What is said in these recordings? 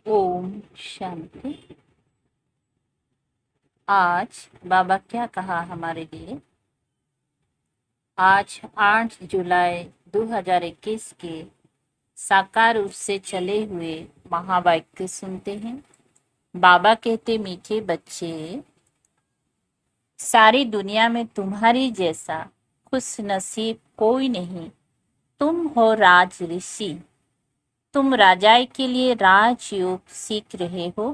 ओम शांति। आज बाबा क्या कहा हमारे लिए। आज 8 जुलाई 2021 के साकार रूप से चले हुए महावाक्य सुनते हैं। बाबा कहते, मीठे बच्चे, सारी दुनिया में तुम्हारी जैसा खुश नसीब कोई नहीं। तुम हो राज ऋषि। तुम राजाई के लिए राजयोग सीख रहे हो।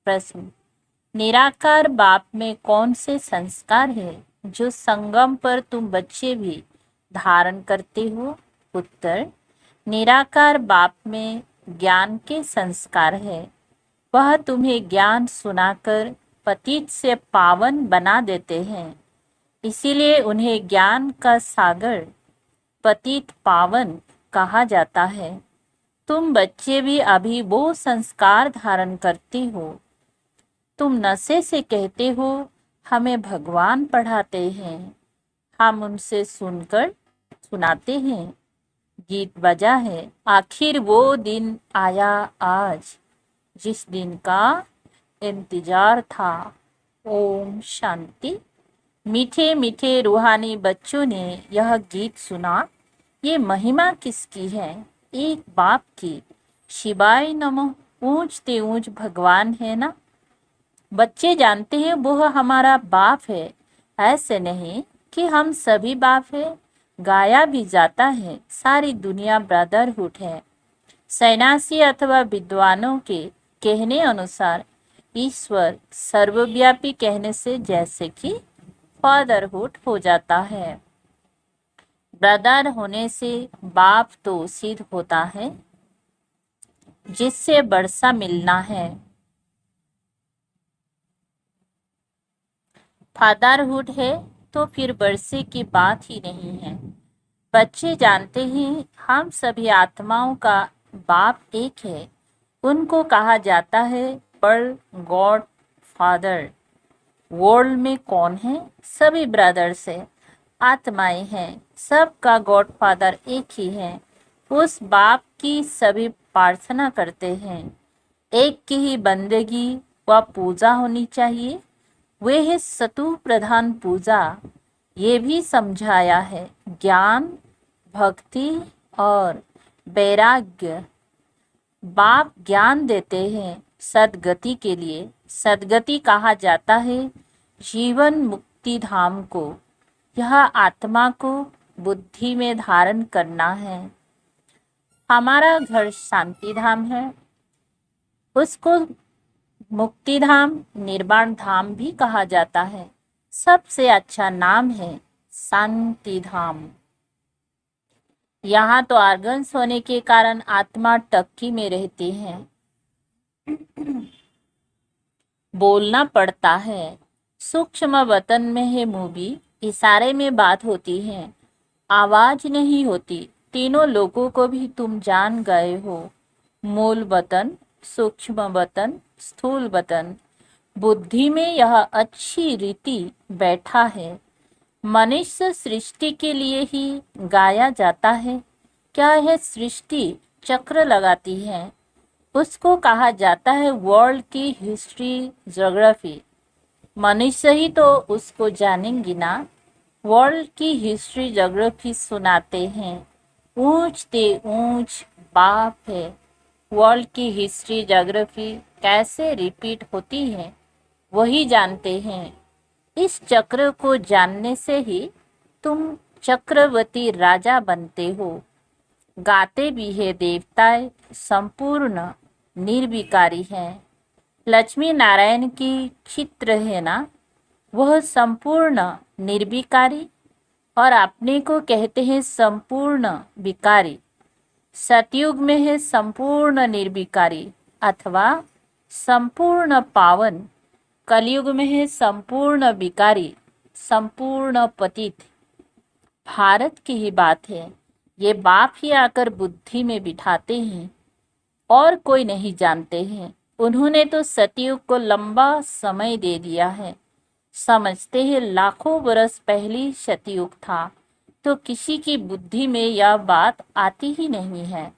प्रश्न, निराकार बाप में कौन से संस्कार है जो संगम पर तुम बच्चे भी धारण करते हो। उत्तर, निराकार बाप में ज्ञान के संस्कार है। वह तुम्हें ज्ञान सुनाकर पतित से पावन बना देते हैं। इसीलिए उन्हें ज्ञान का सागर पतित पावन कहा जाता है। तुम बच्चे भी अभी वो संस्कार धारण करते हो। तुम नशे से कहते हो हमें भगवान पढ़ाते हैं। हम उनसे सुनकर सुनाते हैं। गीत बजा है, आखिर वो दिन आया आज जिस दिन का इंतजार था। ओम शांति। मीठे मीठे रूहानी बच्चों ने यह गीत सुना। ये महिमा किसकी है? एक बाप की। शिवाय नमः। ऊंचते ऊंच भगवान है ना। बच्चे जानते हैं वो हमारा बाप है। ऐसे नहीं कि हम सभी बाप है। गाया भी जाता है, सारी दुनिया ब्रदरहुड है। सन्यासी अथवा विद्वानों के कहने अनुसार ईश्वर सर्वव्यापी कहने से जैसे कि फादरहुड हो जाता है। ब्रदर होने से बाप तो सिद्ध होता है जिससे वर्षा मिलना है। फादरहुड है तो फिर वर्षे की बात ही नहीं है। बच्चे जानते हैं हम सभी आत्माओं का बाप एक है। उनको कहा जाता है पर गॉड फादर। वर्ल्ड में कौन है? सभी ब्रदर्स है, आत्माएं हैं। सबका गॉड फादर एक ही है। उस बाप की सभी प्रार्थना करते हैं। एक की ही बंदगी व पूजा होनी चाहिए। वे है सतु प्रधान पूजा। ये भी समझाया है ज्ञान, भक्ति और वैराग्य। बाप ज्ञान देते हैं सदगति के लिए। सदगति कहा जाता है जीवन मुक्ति धाम को। यह आत्मा को बुद्धि में धारण करना है। हमारा घर शांति धाम है। उसको मुक्ति धाम, निर्वाण धाम भी कहा जाता है। सबसे अच्छा नाम है शांति धाम। यहाँ तो आर्गन्स होने के कारण आत्मा टक्की में रहती है। बोलना पड़ता है। सूक्ष्म वतन में है मूवी, इशारे में बात होती है, आवाज नहीं होती। तीनों लोगों को भी तुम जान गए हो। मूल वतन, सूक्ष्म वतन, स्थूल वतन। बुद्धि में यह अच्छी रीति बैठा है। मनुष्य सृष्टि के लिए ही गाया जाता है। क्या है? सृष्टि चक्र लगाती है। उसको कहा जाता है वर्ल्ड की हिस्ट्री ज्योग्राफी। मनुष्य ही तो उसको जानेंगी ना। वर्ल्ड की हिस्ट्री ज्योग्राफी सुनाते हैं। ऊंचते ऊंच बाप है। वर्ल्ड की हिस्ट्री ज्योग्राफी कैसे रिपीट होती है वही जानते हैं। इस चक्र को जानने से ही तुम चक्रवर्ती राजा बनते हो। गाते भी है देवताएं संपूर्ण निर्विकारी हैं। लक्ष्मी नारायण की चित्र है ना, वह संपूर्ण निर्विकारी और अपने को कहते हैं संपूर्ण विकारी। सतयुग में है संपूर्ण निर्विकारी अथवा संपूर्ण पावन। कलयुग में है संपूर्ण विकारी, संपूर्ण पतित। भारत की ही बात है। ये बाप ही आकर बुद्धि में बिठाते हैं और कोई नहीं जानते हैं। उन्होंने तो सतयुग को लंबा समय दे दिया है। समझते हैं लाखों बरस पहले सतयुग था, तो किसी की बुद्धि में यह बात आती ही नहीं है।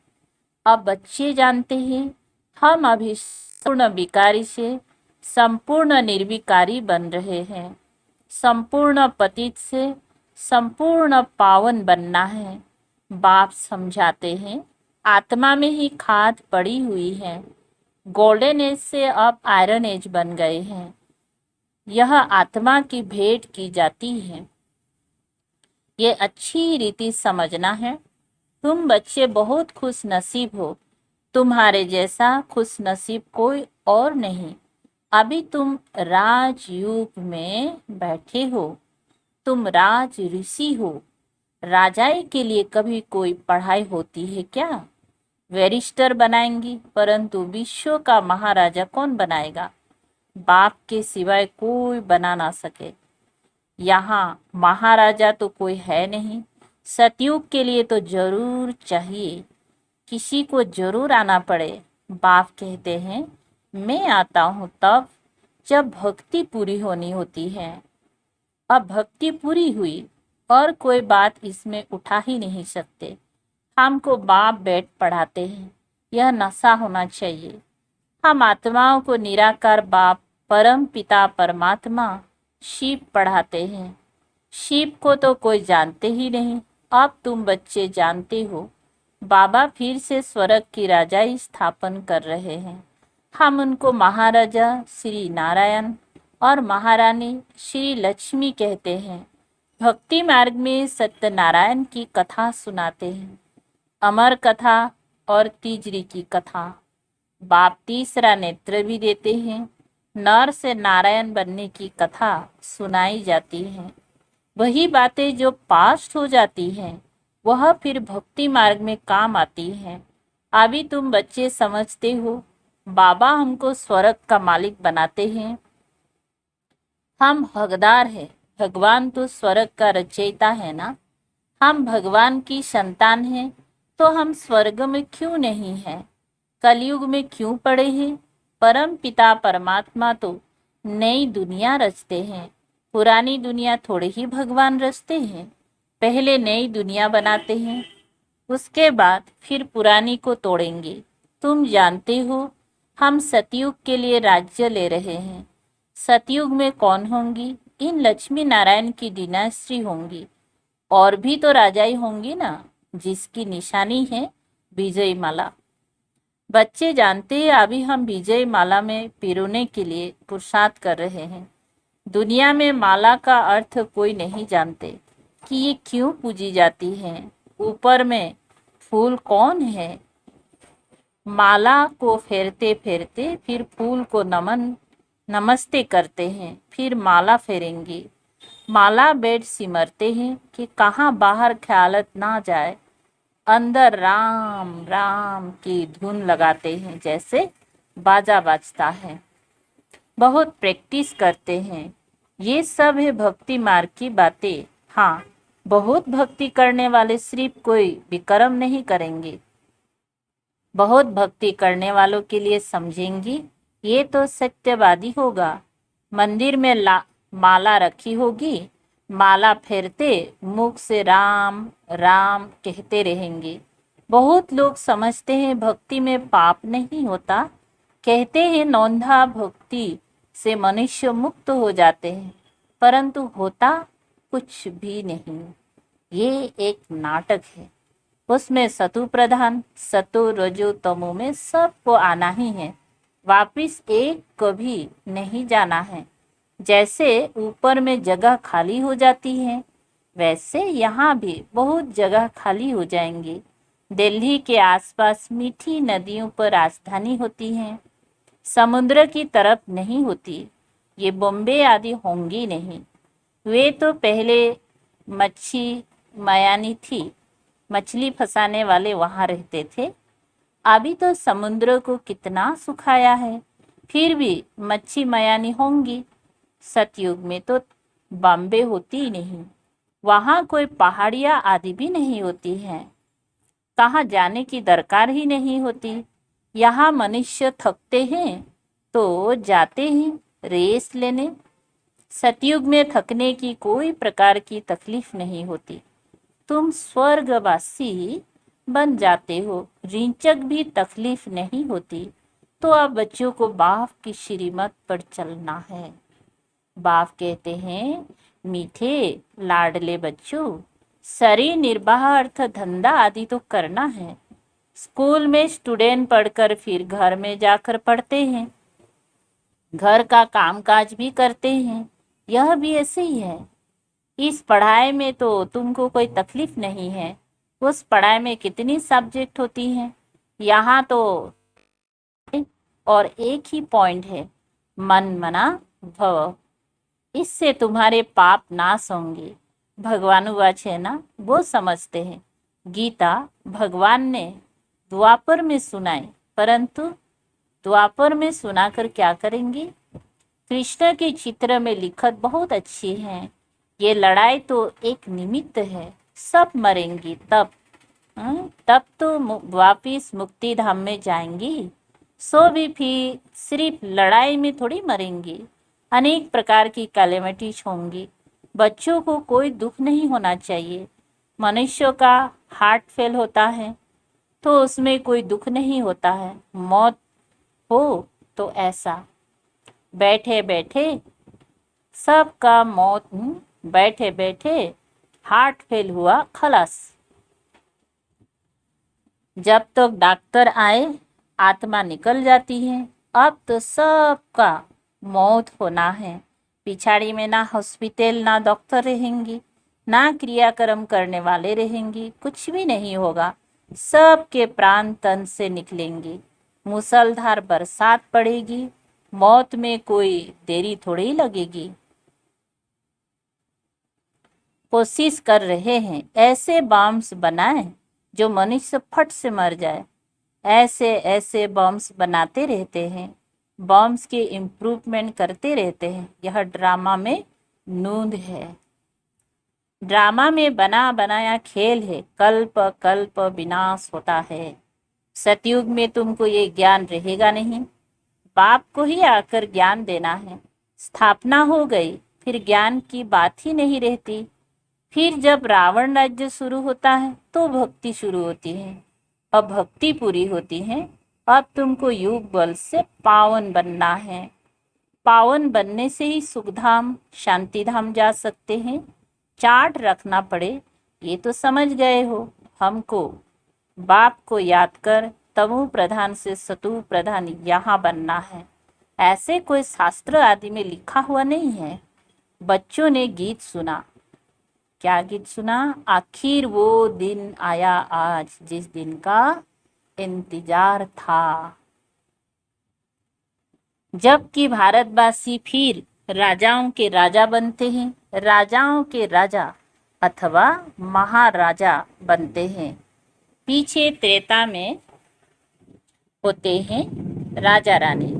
अब बच्चे जानते हैं हम अभी संपूर्ण विकारी से संपूर्ण निर्विकारी बन रहे हैं। संपूर्ण पतित से संपूर्ण पावन बनना है। बाप समझाते हैं, आत्मा में ही खाद पड़ी हुई है। गोल्डन एज से अब आयरन एज बन गए हैं। यह आत्मा की भेंट की जाती है। ये अच्छी रीति समझना है। तुम बच्चे बहुत खुश नसीब हो। तुम्हारे जैसा खुश नसीब कोई और नहीं। अभी तुम राजयुग में बैठे हो। तुम राज ऋषि हो। राजाई के लिए कभी कोई पढ़ाई होती है क्या? बैरिस्टर बनाएंगी, परंतु विश्व का महाराजा कौन बनाएगा? बाप के सिवाय कोई बना ना सके। यहाँ महाराजा तो कोई है नहीं। सतयुग के लिए तो जरूर चाहिए, किसी को जरूर आना पड़े। बाप कहते हैं, मैं आता हूँ तब जब भक्ति पूरी होनी होती है। अब भक्ति पूरी हुई और कोई बात इसमें उठा ही नहीं सकते। हमको बाप बैठ पढ़ाते हैं, यह नशा होना चाहिए। हम आत्माओं को निराकार बाप परम पिता परमात्मा शिव पढ़ाते हैं। शिव को तो कोई जानते ही नहीं। अब तुम बच्चे जानते हो। बाबा फिर से स्वर्ग की राजाई स्थापन कर रहे हैं। हम उनको महाराजा श्री नारायण और महारानी श्री लक्ष्मी कहते हैं। भक्ति मार्ग में सत्यनारायण की कथा सुनाते हैं, अमर कथा और तीजरी की कथा। बाप तीसरा नेत्र भी देते हैं। नर से नारायण बनने की कथा सुनाई जाती है। वही बातें जो पास्ट हो जाती हैं वह फिर भक्ति मार्ग में काम आती हैं। अभी तुम बच्चे समझते हो, बाबा हमको स्वर्ग का मालिक बनाते हैं। हम हकदार हैं। भगवान तो स्वर्ग का रचयिता है ना। हम भगवान की संतान हैं, तो हम स्वर्ग में क्यों नहीं हैं? कलयुग में क्यों पड़े हैं? परम पिता परमात्मा तो नई दुनिया रचते हैं। पुरानी दुनिया थोड़े ही भगवान रचते हैं। पहले नई दुनिया बनाते हैं, उसके बाद फिर पुरानी को तोड़ेंगे। तुम जानते हो, हम सतयुग के लिए राज्य ले रहे हैं। सतयुग में कौन होंगी? इन लक्ष्मी नारायण की डिनास्टी होंगी। और भी तो राजाई होंगी ना, जिसकी निशानी है विजय माला। बच्चे जानते हैं, अभी हम विजय माला में पिरोने के लिए पुरुषार्थ कर रहे हैं। दुनिया में माला का अर्थ कोई नहीं जानते कि ये क्यों पूजी जाती है। ऊपर में फूल कौन है? माला को फेरते फेरते फिर फूल को नमस्ते करते हैं, फिर माला फेरेंगे। माला बेड सिमरते हैं कि कहाँ बाहर ख्यालत ना जाए। अंदर राम राम की धुन लगाते हैं, जैसे बाजा बाजता है। बहुत प्रैक्टिस करते हैं। ये सब है भक्ति मार्ग की बातें। हाँ, बहुत भक्ति करने वाले सिर्फ कोई विक्रम नहीं करेंगे। बहुत भक्ति करने वालों के लिए समझेंगी, ये तो सत्यवादी होगा। मंदिर में माला रखी होगी, माला फेरते मुख से राम राम कहते रहेंगे। बहुत लोग समझते हैं भक्ति में पाप नहीं होता। कहते हैं नौंधा भक्ति से मनुष्य मुक्त हो जाते हैं, परंतु होता कुछ भी नहीं। ये एक नाटक है। उसमें सतु प्रधान, सतो रजो तमो में सबको आना ही है। वापिस एक कभी नहीं जाना है। जैसे ऊपर में जगह खाली हो जाती है, वैसे यहाँ भी बहुत जगह खाली हो जाएंगी। दिल्ली के आसपास मीठी नदियों पर राजधानी होती है, समुद्र की तरफ नहीं होती। ये बॉम्बे आदि होंगी नहीं। वे तो पहले मच्छी मयानी थी, मछली फंसाने वाले वहाँ रहते थे। अभी तो समुद्र को कितना सुखाया है, फिर भी मच्छी मयानी होंगी। सतयुग में तो बॉम्बे होती ही नहीं, वहाँ कोई पहाड़ियाँ आदि भी नहीं होती हैं। कहाँ जाने की दरकार ही नहीं होती। यहाँ मनुष्य थकते हैं तो जाते हैं रेस लेने। सतयुग में थकने की कोई प्रकार की तकलीफ नहीं होती। तुम स्वर्गवासी बन जाते हो, रिंचक भी तकलीफ नहीं होती। तो अब बच्चों को बाप की श्रीमत पर चलना है। बाप कहते हैं, मीठे लाडले बच्चों, शरीर निर्वाह अर्थ धंधा आदि तो करना है। स्कूल में स्टूडेंट पढ़कर फिर घर में जाकर पढ़ते हैं, घर का कामकाज भी करते हैं। यह भी ऐसे ही है। इस पढ़ाई में तो तुमको कोई तकलीफ नहीं है। उस पढ़ाई में कितनी सब्जेक्ट होती हैं, यहाँ तो और एक ही पॉइंट है, मन मना भव। इससे तुम्हारे पाप नाश होंगे। भगवानुवाच है ना, वो समझते हैं। गीता भगवान ने द्वापर में सुनाई, परंतु द्वापर में सुनाकर क्या करेंगे? कृष्ण के चित्र में लिखत बहुत अच्छी है। ये लड़ाई तो एक निमित्त है, सब मरेंगी तब तो वापिस मुक्ति धाम में जाएंगी। सो भी फिर सिर्फ लड़ाई में थोड़ी मरेंगी, अनेक प्रकार की कैलेमिटीज होंगी। बच्चों को कोई दुख नहीं होना चाहिए। मनुष्यों का हार्ट फेल होता है तो उसमें कोई दुख नहीं होता है। मौत हो तो ऐसा बैठे बैठे सबका मौत, बैठे बैठे हार्ट फेल हुआ खलास। जब तक डॉक्टर आए आत्मा निकल जाती है। अब तो सबका मौत होना है। पिछाड़ी में ना हॉस्पिटल ना डॉक्टर रहेंगी, ना क्रियाक्रम करने वाले रहेंगी, कुछ भी नहीं होगा। सबके प्राण तन से निकलेंगे। मूसलधार बरसात पड़ेगी। मौत में कोई देरी थोड़ी लगेगी। कोशिश कर रहे हैं ऐसे बॉम्ब्स बनाएं जो मनुष्य फट से मर जाए। ऐसे ऐसे बॉम्ब्स बनाते रहते हैं, बॉम्ब्स के इम्प्रूवमेंट करते रहते हैं। यह ड्रामा में नूंद है। ड्रामा में बना बनाया खेल है। कल्प कल्प विनाश होता है। सतयुग में तुमको ये ज्ञान रहेगा नहीं। बाप को ही आकर ज्ञान देना है। स्थापना हो गई, फिर ज्ञान की बात ही नहीं रहती। फिर जब रावण राज्य शुरू होता है तो भक्ति शुरू होती है। अब भक्ति पूरी होती है। अब तुमको योग बल से पावन बनना है। पावन बनने से ही सुखधाम शांतिधाम जा सकते हैं। चार्ट रखना पड़े ये तो समझ गए हो। हमको बाप को याद कर तमो प्रधान से सतु प्रधान यहाँ बनना है। ऐसे कोई शास्त्र आदि में लिखा हुआ नहीं है। बच्चों ने गीत सुना। क्या गीत सुना? आखिर वो दिन आया आज जिस दिन का इंतजार था, जबकि भारतवासी फिर राजाओं के राजा बनते हैं। राजाओं के राजा अथवा महाराजा बनते हैं। पीछे त्रेता में होते हैं राजा रानी।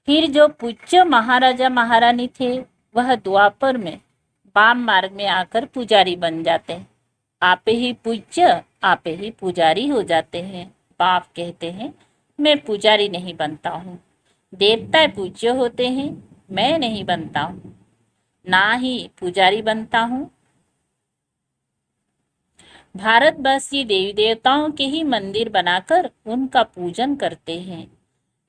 फिर जो पूज्य महाराजा महारानी थे वह द्वापर में वाम मार्ग में आकर पुजारी बन जाते हैं। आपे ही पूज्य आपे ही पुजारी हो जाते हैं। बाप कहते हैं, मैं पुजारी नहीं बनता हूँ। देवता पूज्य होते हैं, मैं नहीं बनता हूँ, ना ही पुजारी बनता हूँ। भारतवासी देवी देवताओं के ही मंदिर बनाकर उनका पूजन करते हैं।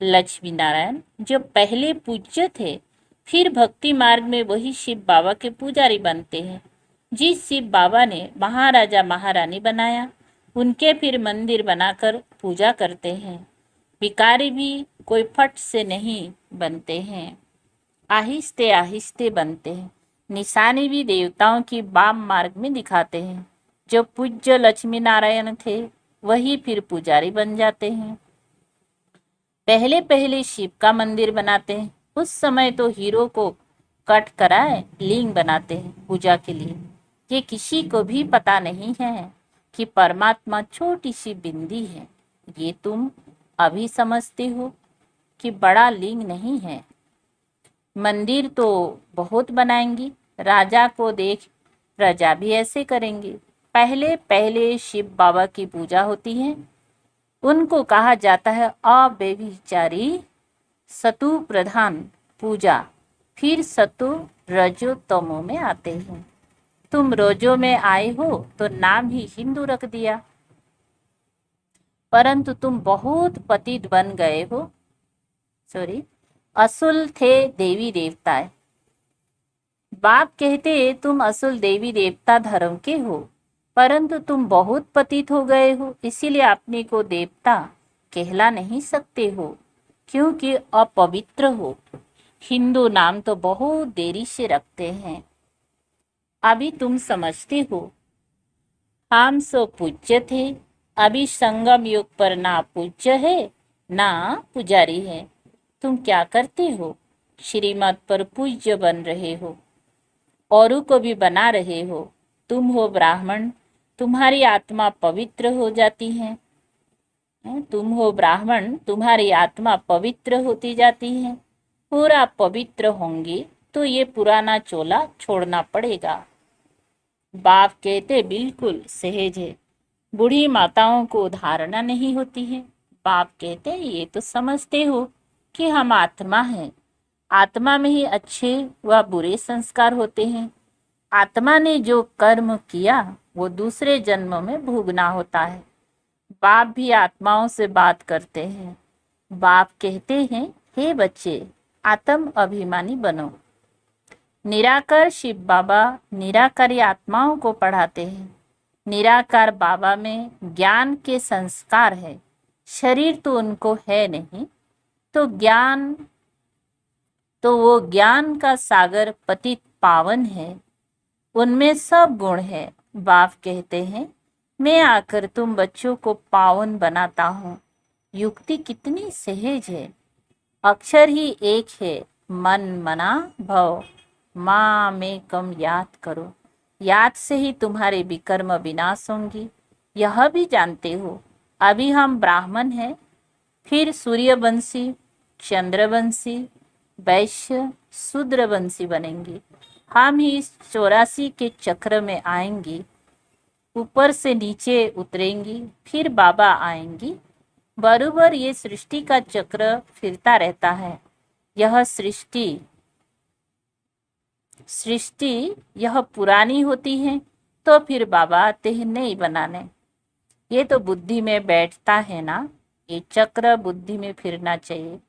लक्ष्मी नारायण जो पहले पूज्य थे, फिर भक्ति मार्ग में वही शिव बाबा के पुजारी बनते हैं। जिस शिव बाबा ने महाराजा महारानी बनाया, उनके फिर मंदिर बनाकर पूजा करते हैं। भिखारी भी कोई फट से नहीं बनते हैं, आहिस्ते आहिस्ते बनते हैं। निशानी भी देवताओं की वाम मार्ग में दिखाते हैं। जो पूज्य लक्ष्मी नारायण थे वही फिर पुजारी बन जाते हैं। पहले पहले शिव का मंदिर बनाते हैं। उस समय तो हीरो को कट कराए लिंग बनाते हैं पूजा के लिए। ये किसी को भी पता नहीं है कि परमात्मा छोटी सी बिंदी है। ये तुम अभी समझते हो कि बड़ा लिंग नहीं है। मंदिर तो बहुत बनाएंगी। राजा को देख प्रजा भी ऐसे करेंगे। पहले पहले शिव बाबा की पूजा होती है। उनको कहा जाता है अव्यभिचारी सतु प्रधान पूजा। फिर सतु रजो तमो में आते हैं। तुम रोजो में आए हो तो नाम ही हिंदू रख दिया। परंतु तुम बहुत पतित बन गए हो। सॉरी, असुल थे देवी देवता। बाप कहते तुम असुल देवी देवता धर्म के हो, परंतु तुम बहुत पतित हो गए हो, इसीलिए अपने को देवता कहला नहीं सकते हो, क्योंकि अपवित्र हो। हिंदू नाम तो बहुत देरी से रखते हैं, अभी तुम समझते हो। हम सो पूज्य थे, अभी संगम युग पर ना पूज्य है ना पुजारी है। तुम क्या करते हो? श्रीमत पर पूज्य बन रहे हो, औरों को भी बना रहे हो। तुम हो ब्राह्मण, तुम्हारी आत्मा पवित्र हो जाती है। तुम हो ब्राह्मण, तुम्हारी आत्मा पवित्र होती जाती है। पूरा पवित्र होंगे तो ये पुराना चोला छोड़ना पड़ेगा। बाप कहते बिल्कुल सहज है, बूढ़ी माताओं को धारणा नहीं होती है। बाप कहते ये तो समझते हो कि हम आत्मा हैं, आत्मा में ही अच्छे व बुरे संस्कार होते हैं। आत्मा ने जो कर्म किया वो दूसरे जन्म में भोगना होता है। बाप भी आत्माओं से बात करते हैं। बाप कहते हैं, हे बच्चे, आत्म अभिमानी बनो। निराकार शिव बाबा निराकारी आत्माओं को पढ़ाते हैं। निराकार बाबा में ज्ञान के संस्कार है, शरीर तो उनको है नहीं, तो वो ज्ञान का सागर पतित पावन है, उनमें सब गुण है। बाप कहते हैं, मैं आकर तुम बच्चों को पावन बनाता हूँ। युक्ति कितनी सहज है, अक्षर ही एक है, मन मना भव। माँ में कम याद करो, याद से ही तुम्हारे विकर्म विनाश होंगी। यह भी जानते हो, अभी हम ब्राह्मण हैं, फिर सूर्यवंशी, चंद्रवंशी, वैश्य, शूद्रवंशी बनेंगे। हम ही इस 84 के चक्र में आएंगे, ऊपर से नीचे उतरेंगी, फिर बाबा आएंगी। बराबर ये सृष्टि का चक्र फिरता रहता है। यह सृष्टि यह पुरानी होती है, तो फिर बाबा आते हैं नई बनाने। ये तो बुद्धि में बैठता है ना, ये चक्र बुद्धि में फिरना चाहिए।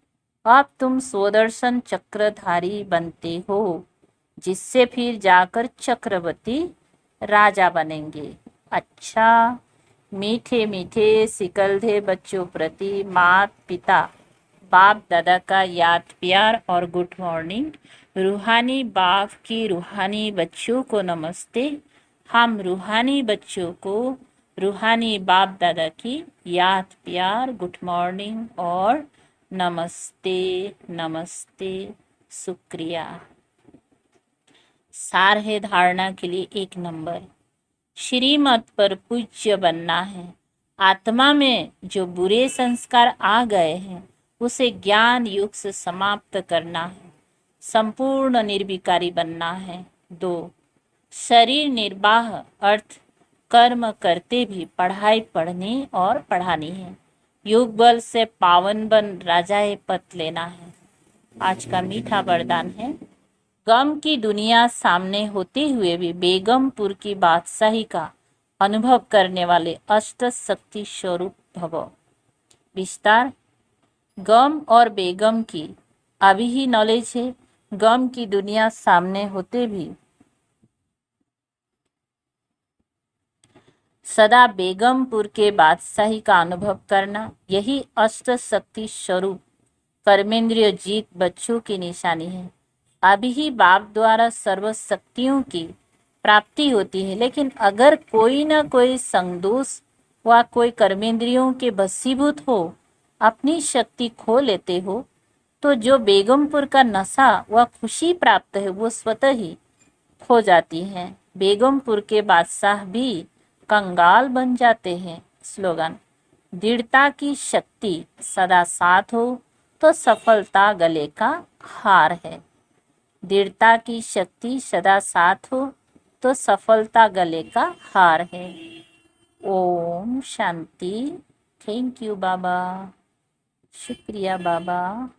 अब तुम स्वदर्शन चक्रधारी बनते हो, जिससे फिर जाकर चक्रवर्ती राजा बनेंगे। अच्छा, मीठे मीठे सिकलधे बच्चों प्रति मात पिता बाप दादा का याद प्यार और गुड मॉर्निंग। रूहानी बाप की रूहानी बच्चों को नमस्ते। हम रूहानी बच्चों को रूहानी बाप दादा की याद प्यार गुड मॉर्निंग और नमस्ते नमस्ते, शुक्रिया। सार है धारणा के लिए 1 नंबर, श्रीमत पर पूज्य बनना है। आत्मा में जो बुरे संस्कार आ गए हैं उसे ज्ञान युग से समाप्त करना है, संपूर्ण निर्विकारी बनना है। 2, शरीर निर्वाह अर्थ कर्म करते भी पढ़ाई पढ़नी और पढ़ानी है। योग बल से पावन बन राजाए पद लेना है। आज का मीठा वरदान है, गम की दुनिया सामने होते हुए भी बेगमपुर की बादशाही का अनुभव करने वाले अष्ट शक्ति स्वरूप भव। विस्तार, गम और बेगम की अभी ही नॉलेज है। गम की दुनिया सामने होते भी सदा बेगमपुर के बादशाही का अनुभव करना, यही अष्ट शक्ति स्वरूप कर्मेंद्रिय जीत बच्चों की निशानी है। अभी ही बाप द्वारा सर्व शक्तियों की प्राप्ति होती है, लेकिन अगर कोई ना कोई संदोष व कोई कर्मेंद्रियों के वशीभूत हो, अपनी शक्ति खो लेते हो, तो जो बेगमपुर का नशा व खुशी प्राप्त है वो स्वतः ही खो जाती है। बेगमपुर के बादशाह भी कंगाल बन जाते हैं। स्लोगन, दृढ़ता की शक्ति सदा साथ हो तो सफलता गले का हार है। दृढ़ता की शक्ति सदा साथ हो तो सफलता गले का हार है। ओम शांति। थैंक यू बाबा, शुक्रिया बाबा।